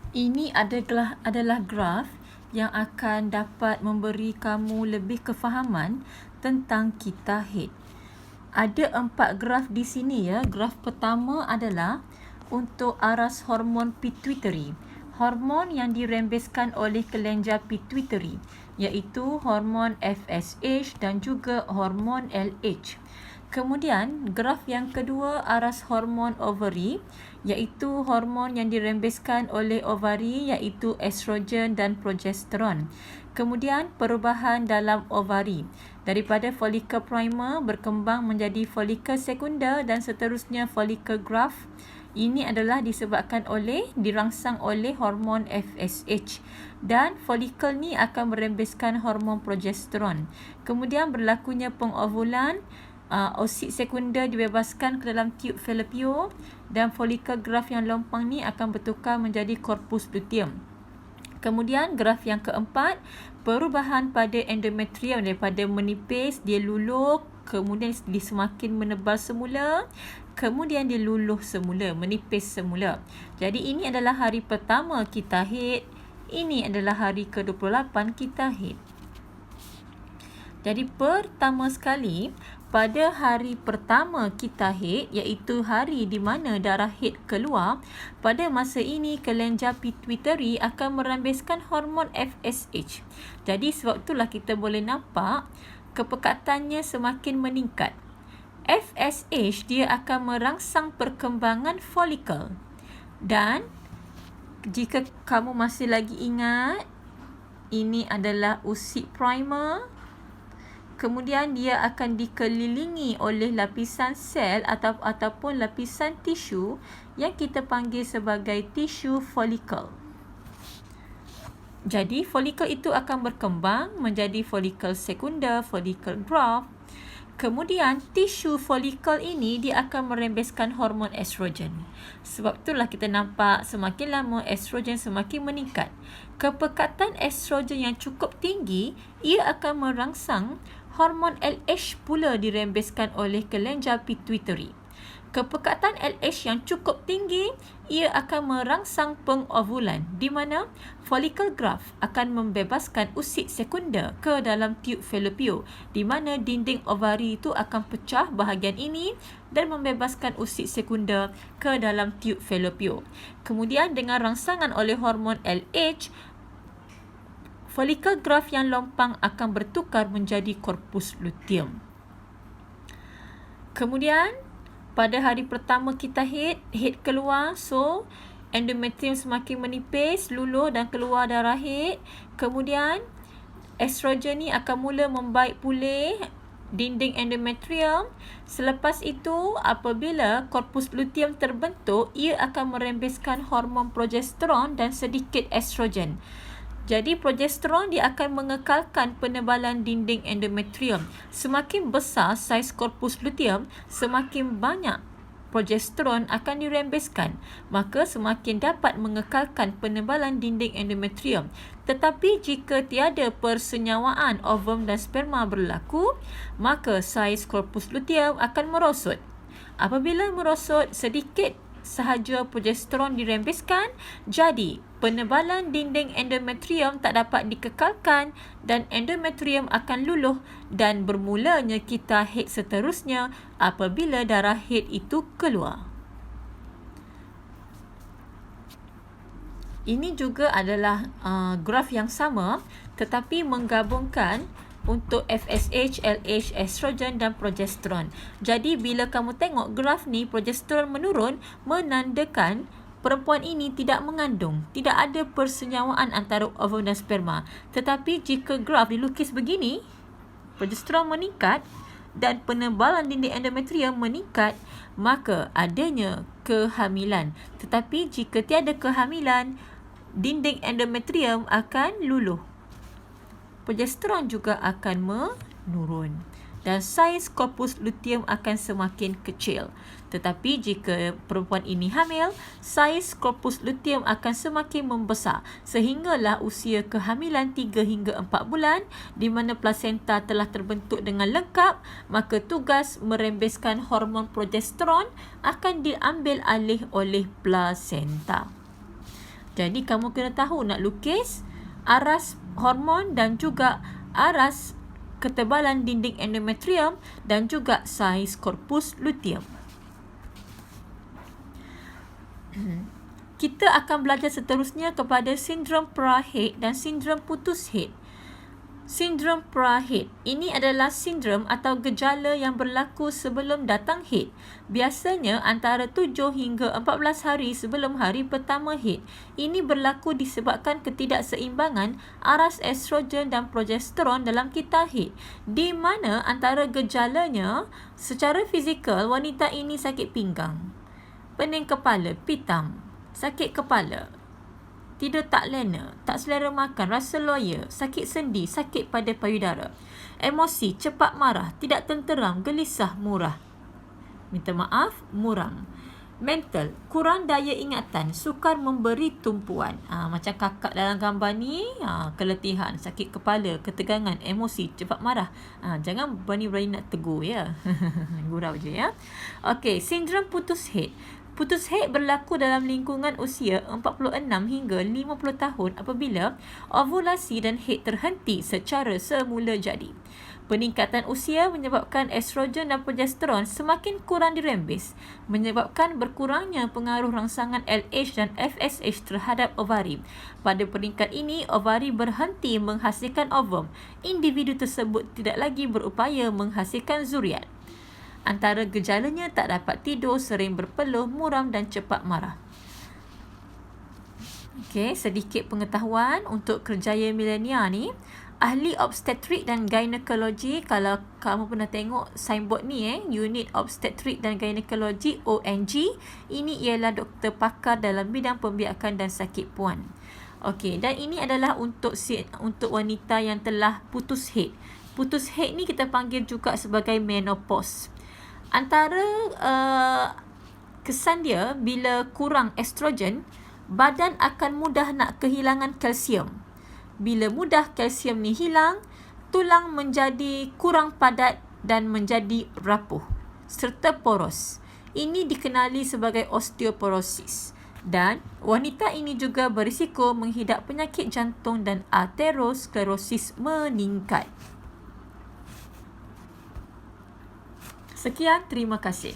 Ini adalah graf yang akan dapat memberi kamu lebih kefahaman tentang kita head. Ada 4 graf di sini ya. Graf pertama adalah untuk aras hormon pituitary. Hormon yang dirembeskan oleh kelenjar pituitary, iaitu hormon FSH dan juga hormon LH. Kemudian, graf yang kedua aras hormon ovary, iaitu hormon yang dirembeskan oleh ovari, iaitu estrogen dan progesteron. Kemudian, perubahan dalam ovari daripada folikel primer berkembang menjadi folikel sekunder dan seterusnya folikel graph. Ini adalah disebabkan dirangsang oleh hormon FSH, dan folikel ni akan merembeskan hormon progesteron. Kemudian berlakunya pengovulan, oosit sekunder dibebaskan ke dalam tube Fallopian, dan folikel graph yang lompang ni akan bertukar menjadi corpus luteum. Kemudian graf yang keempat, perubahan pada endometrium daripada menipis, dia luluh, kemudian dia semakin menebal semula, kemudian dia luluh semula, menipis semula. Jadi ini adalah hari pertama kita head, ini adalah hari ke-28 kita head. Jadi pertama sekali, pada hari pertama kita head, iaitu hari di mana darah head keluar, pada masa ini kelenjar pituitary akan merembeskan hormon FSH. Jadi sebab itulah kita boleh nampak kepekatannya semakin meningkat. FSH dia akan merangsang perkembangan folikel. Dan jika kamu masih lagi ingat, ini adalah oosit primer. Kemudian dia akan dikelilingi oleh lapisan sel ataupun lapisan tisu yang kita panggil sebagai tisu folikel. Jadi folikel itu akan berkembang menjadi folikel sekunder, folikel graph. Kemudian tisu folikel ini dia akan merembeskan hormon estrogen. Sebab itulah kita nampak semakin lama estrogen semakin meningkat. Kepekatan estrogen yang cukup tinggi, ia akan merangsang hormon LH pula dirembeskan oleh kelenjar pituitary. Kepekatan LH yang cukup tinggi, ia akan merangsang pengovulan, di mana folikel graph akan membebaskan oosit sekunder ke dalam tube Fallopian, di mana dinding ovari itu akan pecah bahagian ini dan membebaskan oosit sekunder ke dalam tube Fallopian. Kemudian dengan rangsangan oleh hormon LH, folikel graph yang lompang akan bertukar menjadi corpus luteum. Kemudian pada hari pertama kita head keluar, so endometrium semakin menipis, luluh dan keluar darah head. Kemudian estrogen ni akan mula membaik pulih dinding endometrium. Selepas itu, apabila corpus luteum terbentuk, ia akan merembeskan hormon progesteron dan sedikit estrogen. Jadi progesteron dia akan mengekalkan penebalan dinding endometrium. Semakin besar saiz corpus luteum, semakin banyak progesteron akan dirembeskan, maka semakin dapat mengekalkan penebalan dinding endometrium. Tetapi jika tiada persenyawaan ovum dan sperma berlaku, maka saiz corpus luteum akan merosot. Apabila merosot, sedikit sahaja progesteron dirembeskan, jadi penebalan dinding endometrium tak dapat dikekalkan dan endometrium akan luluh, dan bermulanya kita head seterusnya apabila darah head itu keluar. Ini juga adalah graf yang sama tetapi menggabungkan untuk FSH, LH, estrogen dan progesteron. Jadi bila kamu tengok graf ni, progesteron menurun, menandakan perempuan ini tidak mengandung, tidak ada persenyawaan antara ovum dan sperma. Tetapi jika graf dilukis begini, progesteron meningkat dan penebalan dinding endometrium meningkat, maka adanya kehamilan. Tetapi jika tiada kehamilan, dinding endometrium akan luluh. Progesteron juga akan menurun dan saiz corpus luteum akan semakin kecil. Tetapi jika perempuan ini hamil, saiz corpus luteum akan semakin membesar sehinggalah usia kehamilan 3 hingga 4 bulan, di mana plasenta telah terbentuk dengan lengkap, maka tugas merembeskan hormon progesteron akan diambil alih oleh plasenta. Jadi kamu kena tahu nak lukis aras hormon dan juga aras ketebalan dinding endometrium dan juga saiz korpus luteum. Kita akan belajar seterusnya kepada sindrom pra-haid dan sindrom putus haid. Sindrom pra-haid ini adalah sindrom atau gejala yang berlaku sebelum datang haid. Biasanya antara 7 hingga 14 hari sebelum hari pertama haid. Ini berlaku disebabkan ketidakseimbangan aras estrogen dan progesteron dalam kita haid. Di mana antara gejalanya, secara fizikal wanita ini sakit pinggang, pening kepala, pitam, sakit kepala, tidur tak lena, tak selera makan, rasa loya, sakit sendi, sakit pada payudara. Emosi, cepat marah, tidak tenteram, gelisah, muram. Mental, kurang daya ingatan, sukar memberi tumpuan. Macam kakak dalam gambar ni, keletihan, sakit kepala, ketegangan, emosi, cepat marah. Jangan berani-berani nak tegur ya. Gurau je ya. Okey, sindrom putus haid. Putus haid berlaku dalam lingkungan usia 46 hingga 50 tahun apabila ovulasi dan haid terhenti secara semula jadi. Peningkatan usia menyebabkan estrogen dan progesteron semakin kurang dirembes, menyebabkan berkurangnya pengaruh rangsangan LH dan FSH terhadap ovari. Pada peringkat ini, ovari berhenti menghasilkan ovum. Individu tersebut tidak lagi berupaya menghasilkan zuriat. Antara gejalanya tak dapat tidur, sering berpeluh, muram dan cepat marah. Okey, sedikit pengetahuan untuk kerjaya milenia ni. Ahli obstetrik dan ginekologi, kalau kamu pernah tengok signboard ni Unit Obstetrik dan Ginekologi ONG, ini ialah doktor pakar dalam bidang pembiakan dan sakit puan. Okey, dan ini adalah untuk wanita yang telah putus haid. Putus haid ni kita panggil juga sebagai menopause. Antara kesan dia, bila kurang estrogen, badan akan mudah nak kehilangan kalsium. Bila mudah kalsium ni hilang, tulang menjadi kurang padat dan menjadi rapuh serta poros. Ini dikenali sebagai osteoporosis. Dan wanita ini juga berisiko menghidap penyakit jantung dan aterosklerosis meningkat. Sekian, terima kasih.